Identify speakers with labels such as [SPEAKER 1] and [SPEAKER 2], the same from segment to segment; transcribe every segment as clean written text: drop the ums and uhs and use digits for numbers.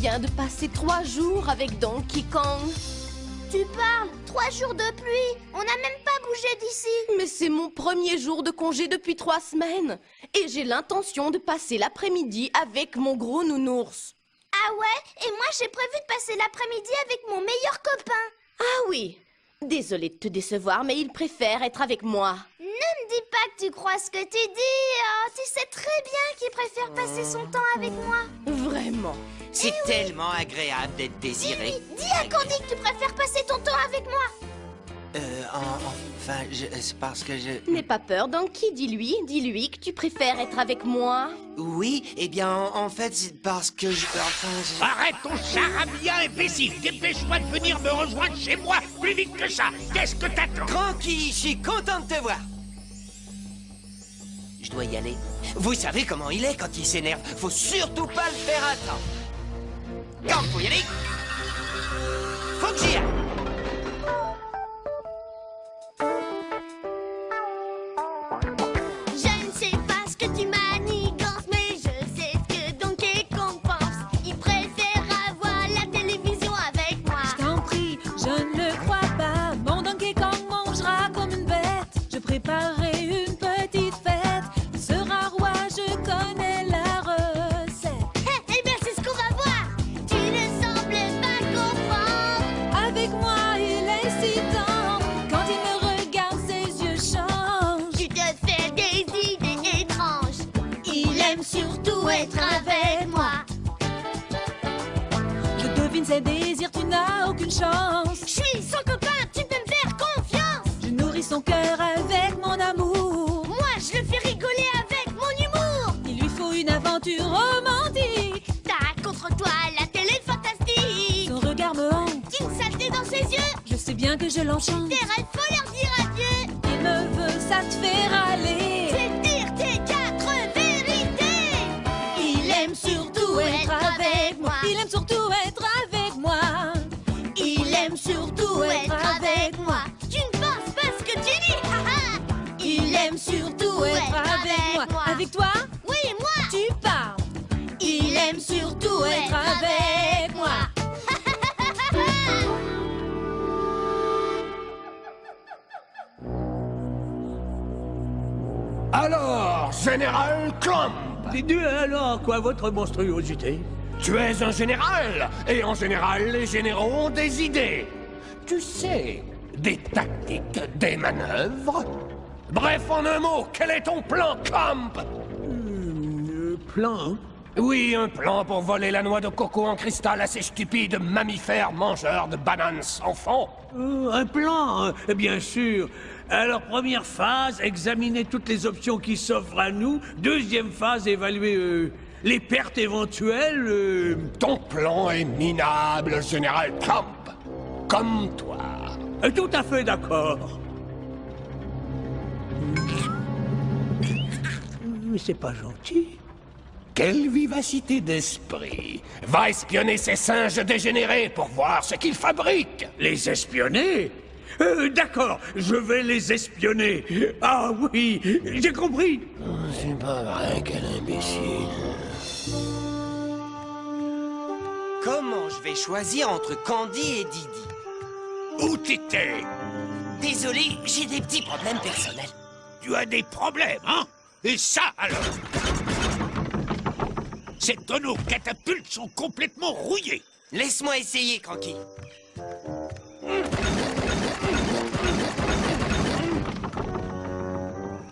[SPEAKER 1] viens de passer 3 jours avec Donkey Kong.
[SPEAKER 2] Tu parles? 3 jours de pluie? On n'a même pas bougé d'ici.
[SPEAKER 1] Mais c'est mon premier jour de congé depuis 3 semaines. Et j'ai l'intention de passer l'après-midi avec mon gros nounours.
[SPEAKER 2] Ah ouais? Et moi, j'ai prévu de passer l'après-midi avec mon meilleur copain.
[SPEAKER 1] Ah oui. Désolée de te décevoir, mais il préfère être avec moi.
[SPEAKER 2] Ne me dis pas que tu crois ce que tu dis. Oh, tu sais très bien qu'il préfère passer son temps avec moi.
[SPEAKER 1] Vraiment.
[SPEAKER 3] C'est tellement agréable d'être désiré.
[SPEAKER 2] Dis à Candy que tu préfères passer ton temps avec moi.
[SPEAKER 3] Enfin, c'est parce que je...
[SPEAKER 1] N'aie pas peur, Donkey, dis-lui que tu préfères être avec moi.
[SPEAKER 3] Oui, eh bien, en fait, c'est parce que je... Enfin,
[SPEAKER 4] Arrête ton charabia, imbécile! Dépêche-moi de venir me rejoindre chez moi plus vite que ça! Qu'est-ce que t'attends?
[SPEAKER 3] Cranky, je suis content de te voir. Je dois y aller. Vous savez comment il est quand il s'énerve. Faut surtout pas le faire attendre. Quand faut y aller, faut que j'y aille.
[SPEAKER 2] Je ne sais pas ce que tu manigances, mais je sais ce que Donkey Kong pense. Il préfère avoir la télévision avec moi.
[SPEAKER 5] Je t'en prie, je ne le crois pas. Mon Donkey Kong mangera comme une bête. Je préparerai une petite fête. Il sera roi, je connais la recette.
[SPEAKER 2] Eh bien, c'est ce qu'on va voir. Tu ne sembles pas comprendre.
[SPEAKER 5] Avec moi, il est excitant. Quand il me regarde, ses yeux changent.
[SPEAKER 2] Tu te fais des idées étranges. Il aime surtout être avec moi.
[SPEAKER 5] Je devine ses désirs, tu n'as aucune chance.
[SPEAKER 2] Je suis son copain, tu peux me faire confiance.
[SPEAKER 5] Je nourris son cœur avec mon amour.
[SPEAKER 2] Moi, je le fais rigoler avec mon humour.
[SPEAKER 5] Il lui faut une aventure romantique.
[SPEAKER 2] T'as contre toi la télé fantastique.
[SPEAKER 5] Son regard me hante.
[SPEAKER 2] Une saleté dans ses yeux.
[SPEAKER 5] Je sais bien que je l'enchante.
[SPEAKER 2] Tes rêves, faut leur dire adieu.
[SPEAKER 5] Il me veut, ça te fait râler.
[SPEAKER 2] Je vais dire tes 4 vérités. Il aime surtout être avec moi.
[SPEAKER 5] Il aime surtout être avec moi.
[SPEAKER 2] Il aime surtout être avec moi. Tu ne penses pas ce que tu dis. Il aime surtout être avec moi.
[SPEAKER 5] Avec toi,
[SPEAKER 2] Oui, moi.
[SPEAKER 5] tu parles.
[SPEAKER 2] Il aime surtout être avec moi.
[SPEAKER 6] Alors, Général Clump,
[SPEAKER 4] Alors, quoi, votre monstruosité?
[SPEAKER 6] tu es un général, et en général, les généraux ont des idées. Tu sais, des tactiques, des manœuvres. Bref, en un mot, quel est ton plan, Clump?
[SPEAKER 4] Plan?
[SPEAKER 6] Oui, un plan pour voler la noix de coco en cristal à ces stupides mammifères mangeurs de bananes sans fond.
[SPEAKER 4] Un plan, bien sûr. Alors, première phase, examiner toutes les options qui s'offrent à nous. Deuxième phase, évaluer les pertes éventuelles.
[SPEAKER 6] Ton plan est minable, Général Clump. Comme toi.
[SPEAKER 4] Tout à fait d'accord. Mais c'est pas gentil.
[SPEAKER 6] Quelle vivacité d'esprit. Va espionner ces singes dégénérés pour voir ce qu'ils fabriquent.
[SPEAKER 4] Les espionner? D'accord, je vais les espionner. Ah oui, j'ai compris.
[SPEAKER 6] C'est pas vrai, quel imbécile.
[SPEAKER 3] Comment je vais choisir entre Candy et Didi?
[SPEAKER 4] Où t'étais?
[SPEAKER 3] Désolé, j'ai des petits problèmes personnels.
[SPEAKER 4] Tu as des problèmes, hein? Et ça, alors? Ces tonneaux catapultes sont complètement rouillés.
[SPEAKER 3] Laisse-moi essayer, Cranky.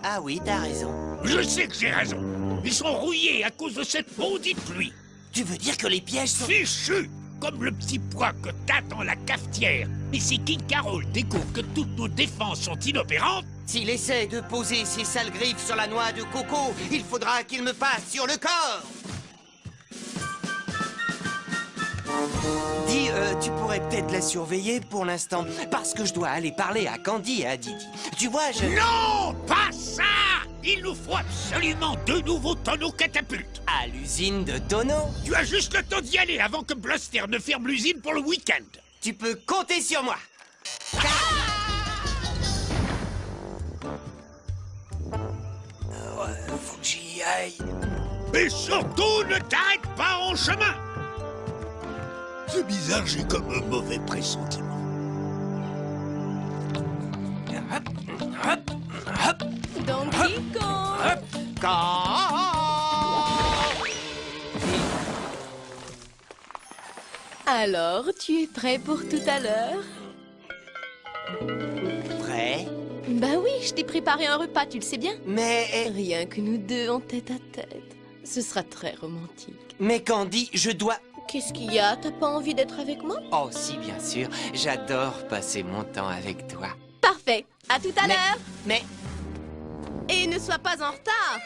[SPEAKER 3] Ah oui, t'as raison.
[SPEAKER 4] Je sais que j'ai raison. Ils sont rouillés à cause de cette maudite pluie.
[SPEAKER 3] Tu veux dire que les pièges sont...
[SPEAKER 4] Fichu! Comme le petit pois que t'as dans la cafetière. Et si King Carol découvre que toutes nos défenses sont inopérantes...
[SPEAKER 3] S'il essaie de poser ses sales griffes sur la noix de coco, il faudra qu'il me passe sur le corps. Dis, tu pourrais peut-être la surveiller pour l'instant, parce que je dois aller parler à Candy et à Didi. Tu vois, je...
[SPEAKER 4] Non, pas ça! Il nous faut absolument 2 nouveaux tonneaux catapultes.
[SPEAKER 3] À l'usine de tonneaux.
[SPEAKER 4] Tu as juste le temps d'y aller avant que Bluster ne ferme l'usine pour le week-end.
[SPEAKER 3] Tu peux compter sur moi. Faut que j'y aille.
[SPEAKER 4] Et surtout, ne t'arrête pas en chemin.
[SPEAKER 7] C'est bizarre, j'ai comme un mauvais pressentiment.
[SPEAKER 1] Donkey Kong. Alors, tu es prêt pour tout à l'heure?
[SPEAKER 3] Prêt?
[SPEAKER 1] Bah oui, je t'ai préparé un repas, tu le sais bien.
[SPEAKER 3] Mais...
[SPEAKER 1] Rien que nous deux en tête à tête. Ce sera très romantique.
[SPEAKER 3] Mais Candy, je dois...
[SPEAKER 1] Qu'est-ce qu'il y a? T'as pas envie d'être avec moi?
[SPEAKER 3] Oh si, bien sûr. J'adore passer mon temps avec toi.
[SPEAKER 1] Parfait. À tout à l'heure.
[SPEAKER 3] Mais...
[SPEAKER 1] Et ne sois pas en retard.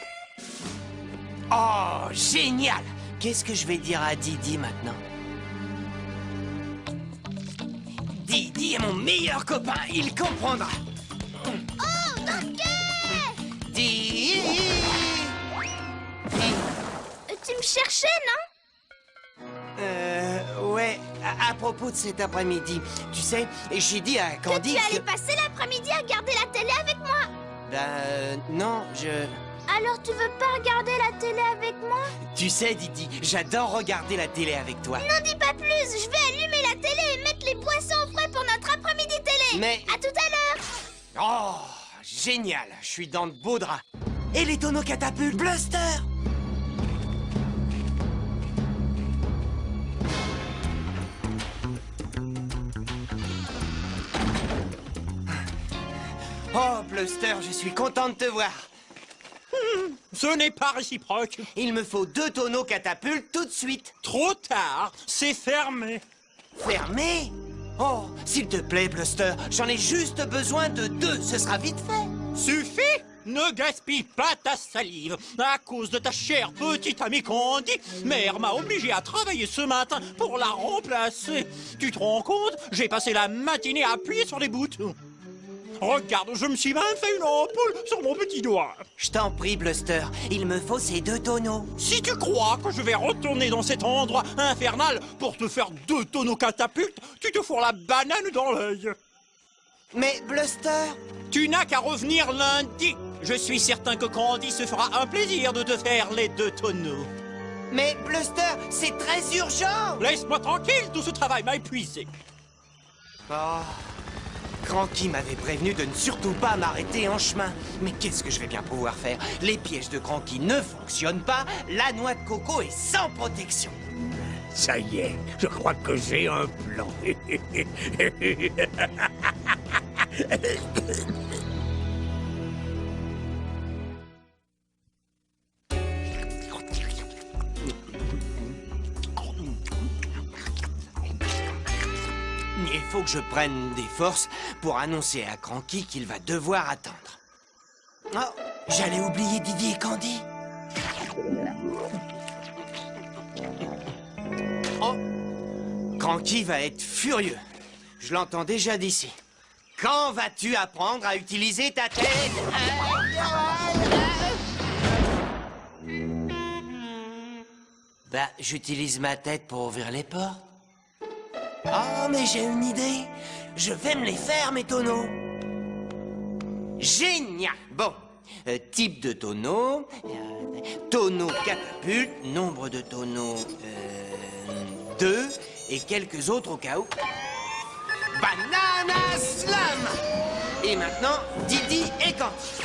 [SPEAKER 3] Oh, génial! Qu'est-ce que je vais dire à Didi maintenant? Didi est mon meilleur copain, il comprendra.
[SPEAKER 2] Oh, Donkey!
[SPEAKER 3] Didi!
[SPEAKER 2] Tu me cherchais, non?
[SPEAKER 3] Ouais, à propos de cet après-midi, tu sais, j'ai dit à
[SPEAKER 2] Que
[SPEAKER 3] Candy
[SPEAKER 2] tu allais passer l'après-midi à regarder la télé avec moi.
[SPEAKER 3] non, je...
[SPEAKER 2] Alors tu veux pas regarder la télé avec moi?
[SPEAKER 3] Tu sais, Didi, j'adore regarder la télé avec toi.
[SPEAKER 2] N'en dis pas plus, je vais allumer la télé et mettre les boissons au frais pour notre après-midi télé.
[SPEAKER 3] Mais...
[SPEAKER 2] À tout à l'heure.
[SPEAKER 3] Oh, génial, je suis dans de beaux draps. Et les tonneaux catapultes, Bluster! Oh, Bluster, je suis content de te voir.
[SPEAKER 8] Ce n'est pas réciproque.
[SPEAKER 3] Il me faut 2 tonneaux catapultes tout de suite.
[SPEAKER 8] Trop tard, c'est fermé.
[SPEAKER 3] Fermé? Oh, s'il te plaît, Bluster, j'en ai juste besoin de 2, ce sera vite fait.
[SPEAKER 8] Suffit. Ne gaspille pas ta salive. À cause de ta chère petite amie Candy, mère m'a obligé à travailler ce matin pour la remplacer. Tu te rends compte? J'ai passé la matinée à appuyer sur les boutons. Regarde, je me suis même fait une ampoule sur mon petit doigt.
[SPEAKER 3] Je t'en prie, Bluster, il me faut ces 2 tonneaux.
[SPEAKER 8] Si tu crois que je vais retourner dans cet endroit infernal pour te faire 2 tonneaux catapultes, tu te fourres la banane dans l'œil.
[SPEAKER 3] Mais, Bluster...
[SPEAKER 8] Tu n'as qu'à revenir lundi. Je suis certain que Candy se fera un plaisir de te faire les 2 tonneaux.
[SPEAKER 3] Mais, Bluster, c'est très urgent.
[SPEAKER 8] Laisse-moi tranquille, tout ce travail m'a épuisé.
[SPEAKER 3] Oh... Cranky m'avait prévenu de ne surtout pas m'arrêter en chemin. Mais qu'est-ce que je vais bien pouvoir faire? Les pièges de Cranky ne fonctionnent pas, la noix de coco est sans protection.
[SPEAKER 4] Ça y est, je crois que j'ai un plan.
[SPEAKER 3] Il faut que je prenne des forces pour annoncer à Cranky qu'il va devoir attendre. Oh, j'allais oublier Didi et Candy. Oh, Cranky va être furieux. Je l'entends déjà d'ici. Quand vas-tu apprendre à utiliser ta tête? Bah, j'utilise ma tête pour ouvrir les portes. Oh, mais j'ai une idée. Je vais me les faire, mes tonneaux. Génial. Bon, type de tonneau, tonneau catapulte, nombre de tonneaux 2 et quelques autres au cas où. Banana Slam. Et maintenant, Didi et Candy.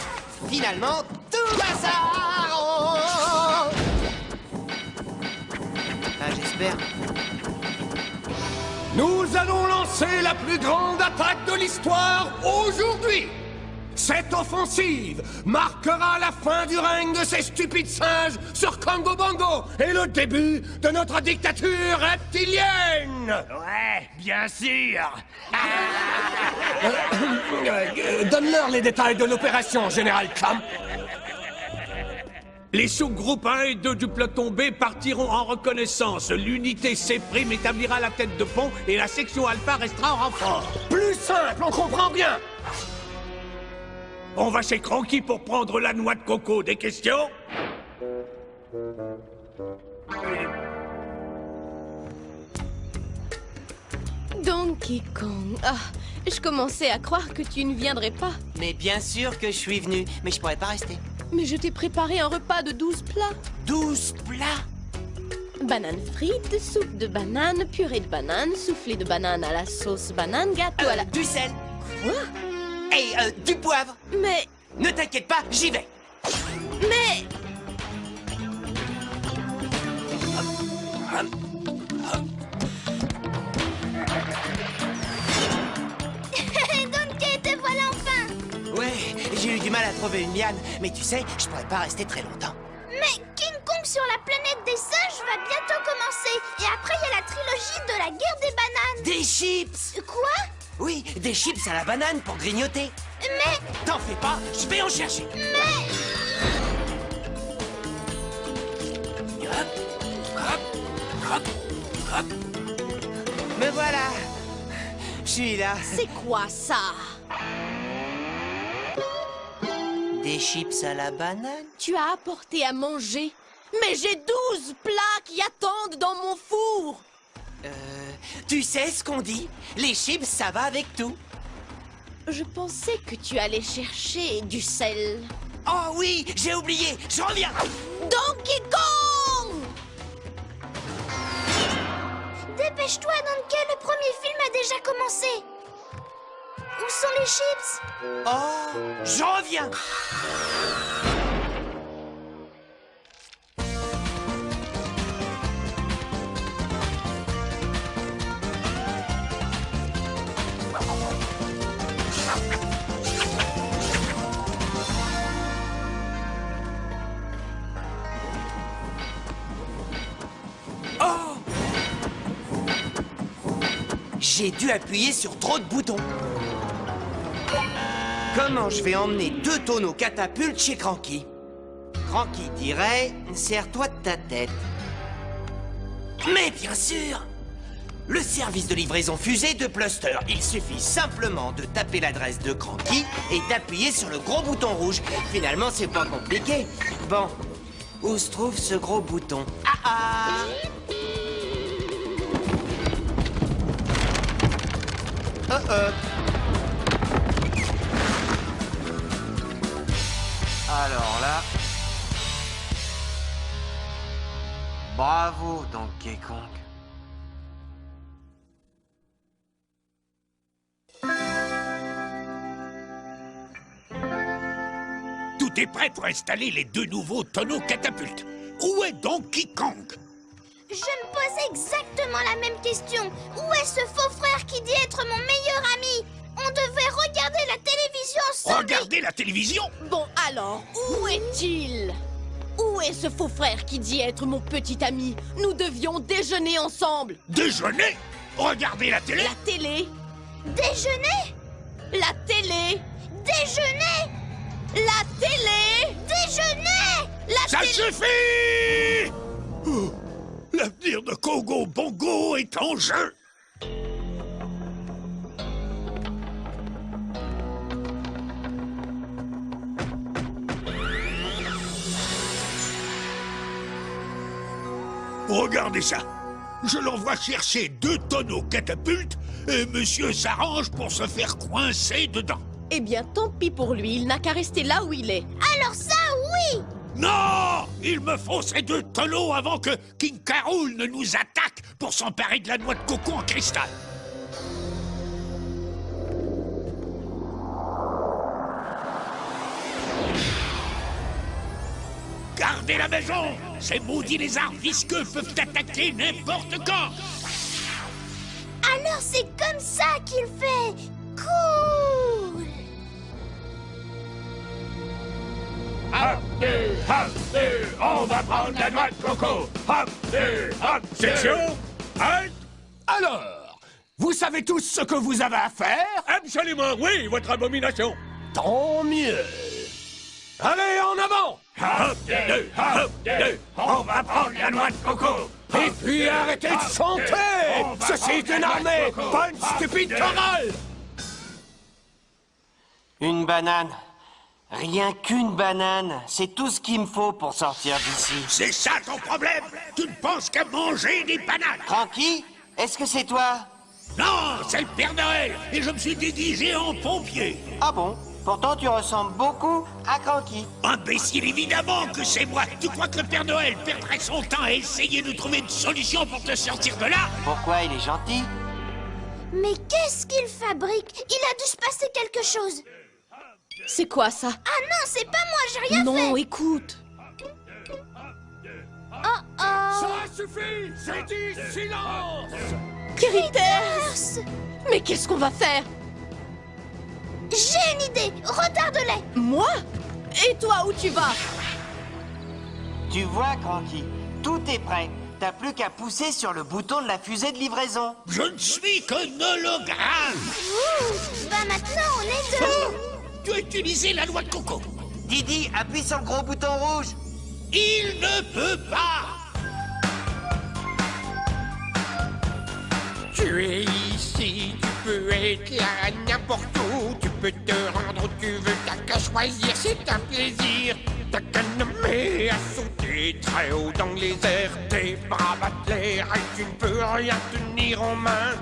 [SPEAKER 3] Finalement, tout va ça. Oh. Ah, j'espère.
[SPEAKER 6] Nous allons lancer la plus grande attaque de l'histoire aujourd'hui. Cette offensive marquera la fin du règne de ces stupides singes sur Congo Bongo et le début de notre dictature reptilienne.
[SPEAKER 4] Ouais, bien sûr.
[SPEAKER 6] Donne-leur les détails de l'opération, Général Clam.
[SPEAKER 4] Les sous-groupes 1 et 2 du peloton B partiront en reconnaissance. L'unité C' établira la tête de pont et la section Alpha restera en renfort.
[SPEAKER 6] Plus simple, on comprend bien.
[SPEAKER 4] On va chez Cranky pour prendre la noix de coco. Des questions?
[SPEAKER 1] Donkey Kong. Ah, je commençais à croire que tu ne viendrais pas.
[SPEAKER 3] Mais bien sûr que je suis venu, mais je pourrais pas rester.
[SPEAKER 1] Mais je t'ai préparé un repas de 12 plats.
[SPEAKER 3] 12 plats?
[SPEAKER 1] Banane frite, soupe de banane, purée de banane, soufflé de banane à la sauce banane, gâteau à la...
[SPEAKER 3] Du sel.
[SPEAKER 1] Quoi?
[SPEAKER 3] Et du poivre.
[SPEAKER 1] Mais...
[SPEAKER 3] Ne t'inquiète pas, j'y vais.
[SPEAKER 1] Mais...
[SPEAKER 2] Donkey, te voilà enfin!
[SPEAKER 3] Ouais, j'ai eu du mal à trouver une liane, mais tu sais, je pourrais pas rester très longtemps.
[SPEAKER 2] Mais King Kong sur la planète des singes va bientôt commencer. Et après, il y a la trilogie de la guerre des bananes.
[SPEAKER 3] Des chips!
[SPEAKER 2] Quoi?
[SPEAKER 3] Oui, des chips à la banane pour grignoter.
[SPEAKER 2] Mais...
[SPEAKER 3] T'en fais pas, je vais en chercher. Hop, hop, hop, hop. Me voilà. Je suis là.
[SPEAKER 1] C'est quoi ça?
[SPEAKER 3] Des chips à la banane?
[SPEAKER 1] Tu as apporté à manger. Mais j'ai 12 plats qui attendent dans mon four.
[SPEAKER 3] Tu sais ce qu'on dit? Les chips, ça va avec tout.
[SPEAKER 1] Je pensais que tu allais chercher du sel.
[SPEAKER 3] Oh oui, j'ai oublié, je reviens.
[SPEAKER 1] Donkey Kong!
[SPEAKER 2] Dépêche-toi, Donkey, le premier film a déjà commencé. Où sont les chips?
[SPEAKER 3] Oh, je reviens. Oh! J'ai dû appuyer sur trop de boutons. Comment je vais emmener 2 tonneaux catapultes chez Cranky? Cranky dirait, serre-toi de ta tête. Mais bien sûr! Le service de livraison fusée de Pluster. Il suffit simplement de taper l'adresse de Cranky et d'appuyer sur le gros bouton rouge. Finalement, c'est pas compliqué. Bon, où se trouve ce gros bouton? Ah ah! Alors là... Bravo, Donkey Kong.
[SPEAKER 7] Tout est prêt pour installer les 2 nouveaux tonneaux catapultes. Où est Donkey Kong?
[SPEAKER 2] Je me pose exactement la même question. Où est ce faux frère qui dit être mon meilleur ami? On devait regarder la télévision ensemble.
[SPEAKER 7] Regardez la télévision?
[SPEAKER 1] Bon alors, où est-il? Où est ce faux frère qui dit être mon petit ami? Nous devions déjeuner ensemble.
[SPEAKER 7] Déjeuner? Regardez la télé?
[SPEAKER 1] La télé?
[SPEAKER 2] Déjeuner?
[SPEAKER 1] La télé?
[SPEAKER 2] Déjeuner?
[SPEAKER 1] La télé?
[SPEAKER 2] Déjeuner?
[SPEAKER 1] La
[SPEAKER 7] Ça
[SPEAKER 1] télé?
[SPEAKER 7] suffit! Oh, l'avenir de Congo Bongo est en jeu. Regardez ça. Je l'envoie chercher 2 tonneaux catapultes et monsieur s'arrange pour se faire coincer dedans.
[SPEAKER 1] Eh bien, tant pis pour lui, il n'a qu'à rester là où il est.
[SPEAKER 2] Alors ça, oui!
[SPEAKER 7] Non! Il me faut ces 2 tonneaux avant que King K. Rool ne nous attaque pour s'emparer de la noix de coco en cristal. Gardez la maison! Ces maudits lézards visqueux peuvent attaquer n'importe quand!
[SPEAKER 2] Alors c'est comme ça qu'il fait! Cool!
[SPEAKER 6] On va prendre la noix de coco. Hop, hop,
[SPEAKER 4] Section, halte.
[SPEAKER 6] Alors, vous savez tous ce que vous avez à faire?
[SPEAKER 4] Absolument, oui, votre abomination.
[SPEAKER 6] Tant mieux. Allez, en avant!
[SPEAKER 4] Hop, deux, hop, deux.
[SPEAKER 6] On va prendre la noix de coco. Et puis arrêtez de chanter! Ceci est une armée, pas une stupide chorale!
[SPEAKER 3] Une banane. Rien qu'une banane. C'est tout ce qu'il me faut pour sortir d'ici.
[SPEAKER 7] C'est ça ton problème! Tu ne penses qu'à manger des bananes!
[SPEAKER 3] Cranky, est-ce que c'est toi?
[SPEAKER 7] Non, c'est le Père Noël! Et je me suis déguisé en pompier!
[SPEAKER 3] Ah bon? Pourtant, tu ressembles beaucoup à Cranky.
[SPEAKER 7] Imbécile, évidemment que c'est moi. Tu crois que le Père Noël perdrait son temps à essayer de trouver une solution pour te sortir de là?
[SPEAKER 3] Pourquoi il est gentil?
[SPEAKER 2] Mais qu'est-ce qu'il fabrique? Il a dû se passer quelque chose.
[SPEAKER 1] C'est quoi ça?
[SPEAKER 2] Ah non, c'est pas moi, j'ai rien fait.
[SPEAKER 1] Non, écoute.
[SPEAKER 2] Oh oh.
[SPEAKER 6] Ça suffit! J'ai dit silence!
[SPEAKER 1] Critters! Mais qu'est-ce qu'on va faire?
[SPEAKER 2] J'ai une idée. Retarde-les.
[SPEAKER 1] Moi? Et toi, où tu vas?
[SPEAKER 3] Tu vois, Cranky, tout est prêt. T'as plus qu'à pousser sur le bouton de la fusée de livraison.
[SPEAKER 7] Je ne suis qu'un hologramme.
[SPEAKER 2] Ouh. Bah maintenant, on est deux.
[SPEAKER 7] Tu as utilisé la loi de Coco.
[SPEAKER 3] Didi, appuie sur le gros bouton rouge.
[SPEAKER 7] Il ne peut pas.
[SPEAKER 6] Tu es ici, tu peux être là n'importe où. Tu peux te rendre où tu veux, t'as qu'à choisir, c'est un plaisir. T'as qu'à nommer à sauter très haut dans les airs. Tes bras battent l'air et tu ne peux rien tenir en main.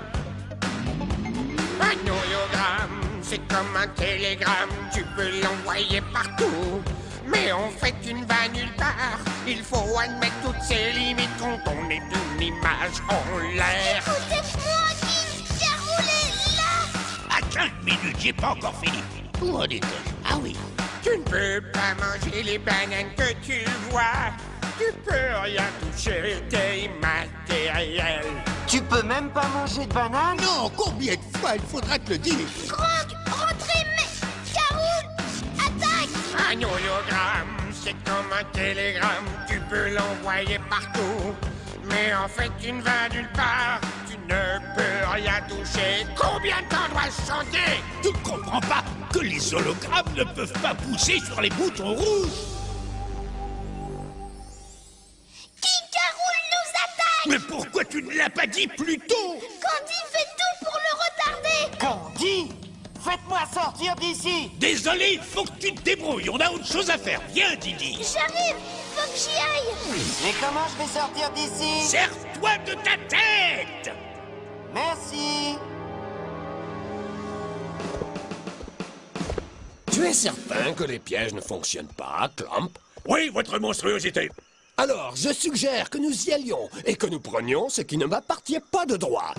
[SPEAKER 6] Un hologramme, c'est comme un télégramme, tu peux l'envoyer partout. Mais en fait, tu ne vas nulle part. Il faut admettre toutes ces limites quand on est une image en l'air.
[SPEAKER 2] Écoutez-moi, King Carol est là.
[SPEAKER 7] À 15 minutes, j'ai pas encore fini. Où en étais-je? Ah oui.
[SPEAKER 6] Tu ne peux pas manger les bananes que tu vois. Tu peux rien toucher, t'es immatériel.
[SPEAKER 3] Tu peux même pas manger de banane?
[SPEAKER 7] Non, combien de fois il faudra te le dire?
[SPEAKER 2] Croc, rentrez, mais... Carol, attaque.
[SPEAKER 6] Un hologramme, c'est comme un télégramme, tu peux l'envoyer partout. Mais en fait, tu ne vas nulle part, tu ne peux rien toucher. Combien de temps dois-je chanter?
[SPEAKER 7] Tu ne comprends pas que les hologrammes ne peuvent pas pousser sur les boutons rouges?
[SPEAKER 2] King Carol nous attaque.
[SPEAKER 7] Mais pourquoi tu ne l'as pas dit plus tôt?
[SPEAKER 2] Candy fait tout pour le retarder.
[SPEAKER 3] Candy, faites-moi sortir d'ici.
[SPEAKER 7] Désolé, il faut que tu te débrouilles, on a autre chose à faire. Viens, Didi.
[SPEAKER 2] J'arrive. Faut que j'y aille.
[SPEAKER 3] Mais comment je vais sortir d'ici?
[SPEAKER 7] Serre-toi de ta tête.
[SPEAKER 3] Merci.
[SPEAKER 6] Tu es certain que les pièges ne fonctionnent pas, Clump?
[SPEAKER 7] Oui, votre monstruosité.
[SPEAKER 6] Alors, je suggère que nous y allions et que nous prenions ce qui ne m'appartient pas de droit.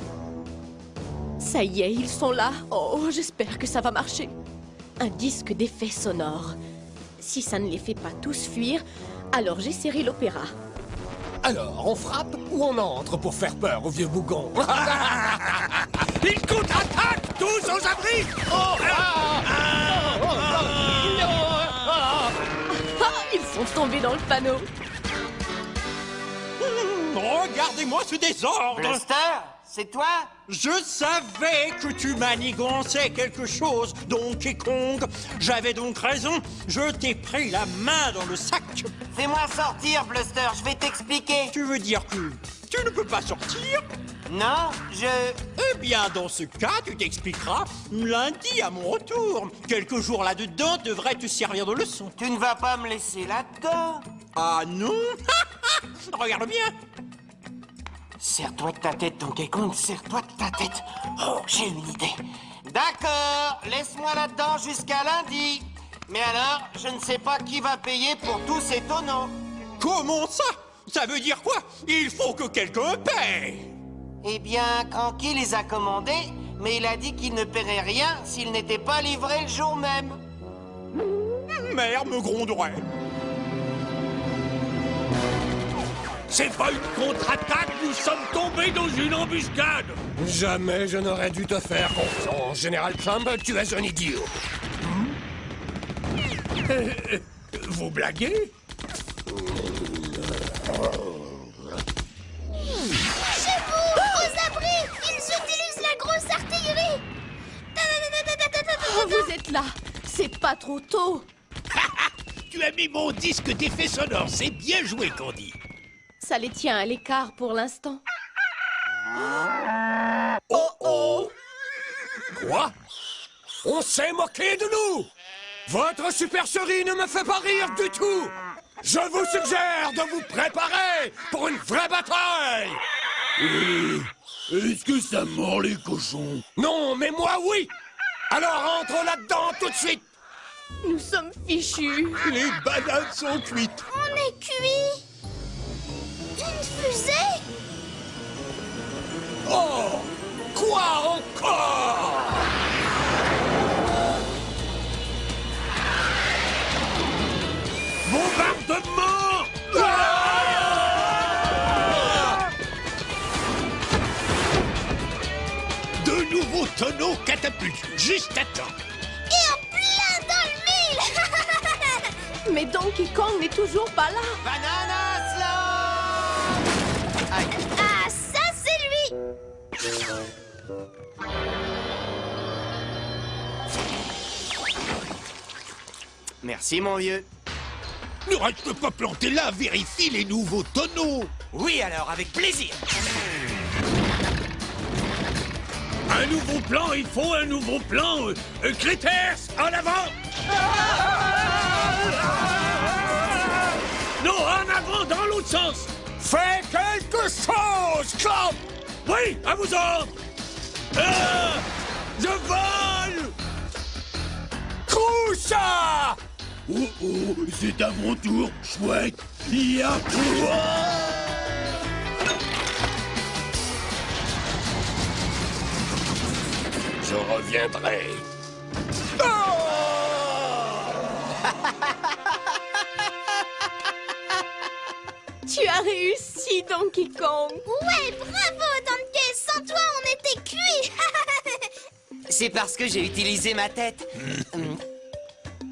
[SPEAKER 1] Ça y est, ils sont là. Oh, j'espère que ça va marcher. Un disque d'effet sonore. Si ça ne les fait pas tous fuir, alors j'essaierai l'opéra.
[SPEAKER 6] Alors, on frappe ou on entre pour faire peur au vieux bougon?
[SPEAKER 7] Ils contre-attaquent. Tous aux abris.
[SPEAKER 1] Ah, ils sont tombés dans le panneau.
[SPEAKER 8] Regardez-moi ce désordre.
[SPEAKER 3] Buster, c'est toi?
[SPEAKER 8] Je savais que tu manigançais quelque chose, Donkey Kong. J'avais donc raison. Je t'ai pris la main dans le sac.
[SPEAKER 3] Fais-moi sortir, Bluster, je vais t'expliquer.
[SPEAKER 8] Tu veux dire que tu ne peux pas sortir?
[SPEAKER 3] Non,
[SPEAKER 8] Eh bien, dans ce cas, tu t'expliqueras lundi à mon retour. Quelques jours là-dedans devraient te servir de leçon.
[SPEAKER 3] Tu ne vas pas me laisser là-dedans.
[SPEAKER 8] Ah non? Regarde bien.
[SPEAKER 3] Serre-toi de ta tête, Donkey Kong, serre-toi de ta tête. Oh, j'ai une idée. D'accord, laisse-moi là-dedans jusqu'à lundi. Mais alors, je ne sais pas qui va payer pour tous ces tonneaux.
[SPEAKER 8] Comment ça? Ça veut dire quoi? Il faut que quelqu'un paye.
[SPEAKER 3] Eh bien, Cranky les a commandés, mais il a dit qu'il ne paierait rien s'ils n'étaient pas livrés le jour même.
[SPEAKER 8] Mère me gronderait.
[SPEAKER 7] C'est pas une contre-attaque, nous sommes tombés dans une embuscade.
[SPEAKER 6] Jamais je n'aurais dû te faire confiance, Général Trump, tu es un idiot.
[SPEAKER 7] Vous blaguez?
[SPEAKER 2] Cachez-vous. Aux abris. Ils utilisent la grosse artillerie.
[SPEAKER 1] Oh, vous êtes là. C'est pas trop tôt.
[SPEAKER 7] Tu as mis mon disque d'effet sonore, c'est bien joué, Candy.
[SPEAKER 1] Ça les tient à l'écart pour l'instant.
[SPEAKER 6] Oh oh! Quoi? On s'est moqué de nous! Votre supercherie ne me fait pas rire du tout! Je vous suggère de vous préparer pour une vraie bataille!
[SPEAKER 7] Est-ce que ça mord les cochons?
[SPEAKER 6] Non, mais moi oui! Alors entre là-dedans tout de suite!
[SPEAKER 1] Nous sommes fichus.
[SPEAKER 7] Les bananes sont cuites.
[SPEAKER 2] On est cuit. Une fusée?
[SPEAKER 6] Oh! Quoi encore?
[SPEAKER 4] Bombardement!
[SPEAKER 7] De nouveaux tonneaux catapultes, juste à temps.
[SPEAKER 2] Et en plein dans le mille.
[SPEAKER 1] Mais Donkey Kong n'est toujours pas là.
[SPEAKER 3] Banana Slam! Aïe.
[SPEAKER 2] Ah, ça c'est lui.
[SPEAKER 3] Merci, mon vieux.
[SPEAKER 7] Ne reste pas planté là, vérifie les nouveaux tonneaux.
[SPEAKER 3] Oui, alors, avec plaisir.
[SPEAKER 4] Un nouveau plan, il faut un nouveau plan. Critters, en avant! Non, en avant, dans l'autre sens!
[SPEAKER 6] Fais quelque chose, Clamp!
[SPEAKER 4] Oui, à vous ordres! Je vole!
[SPEAKER 6] Croucha!
[SPEAKER 7] Oh oh, c'est à mon tour, chouette. Ya quoi?
[SPEAKER 6] Je reviendrai.
[SPEAKER 1] Tu as réussi, Donkey Kong.
[SPEAKER 2] Ouais, bravo Donkey. Sans toi, on était cuits.
[SPEAKER 3] C'est parce que j'ai utilisé ma tête.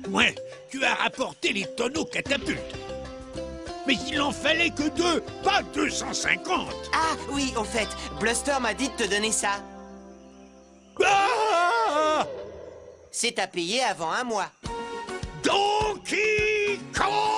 [SPEAKER 7] Ouais, tu as rapporté les tonneaux catapultes. Mais il en fallait que 2, pas 250.
[SPEAKER 3] Ah, oui, au fait, Bluster m'a dit de te donner ça.
[SPEAKER 7] Ah!
[SPEAKER 3] C'est à payer avant un mois.
[SPEAKER 7] Donkey Kong!